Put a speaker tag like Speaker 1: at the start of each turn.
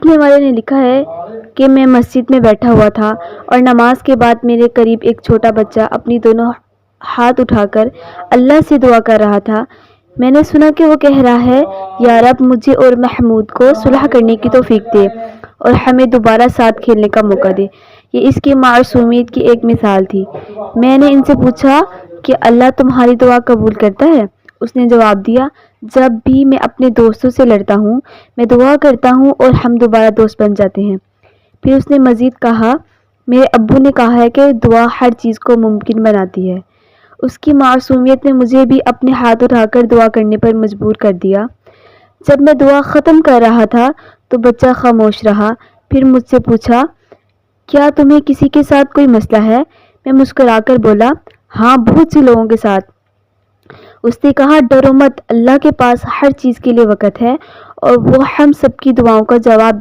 Speaker 1: لکھنے والے نے لکھا ہے کہ میں مسجد میں بیٹھا ہوا تھا اور نماز کے بعد میرے قریب ایک چھوٹا بچہ اپنی دونوں ہاتھ اٹھا کر اللہ سے دعا کر رہا تھا۔ میں نے سنا کہ وہ کہہ رہا ہے، یا رب مجھے اور محمود کو صلح کرنے کی توفیق دے اور ہمیں دوبارہ ساتھ کھیلنے کا موقع دے۔ یہ اس کی معصومیت کی ایک مثال تھی۔ میں نے ان سے پوچھا کہ اللہ تمہاری دعا قبول کرتا ہے؟ اس نے جواب دیا، جب بھی میں اپنے دوستوں سے لڑتا ہوں میں دعا کرتا ہوں اور ہم دوبارہ دوست بن جاتے ہیں۔ پھر اس نے مزید کہا، میرے ابو نے کہا ہے کہ دعا ہر چیز کو ممکن بناتی ہے۔ اس کی معصومیت نے مجھے بھی اپنے ہاتھ اٹھا کر دعا کرنے پر مجبور کر دیا۔ جب میں دعا ختم کر رہا تھا تو بچہ خاموش رہا، پھر مجھ سے پوچھا، کیا تمہیں کسی کے ساتھ کوئی مسئلہ ہے؟ میں مسکرا کر بولا، ہاں بہت سے لوگوں کے ساتھ۔ اس نے کہا، ڈرو مت، اللہ کے پاس ہر چیز کے لیے وقت ہے اور وہ ہم سب کی دعاؤں کا جواب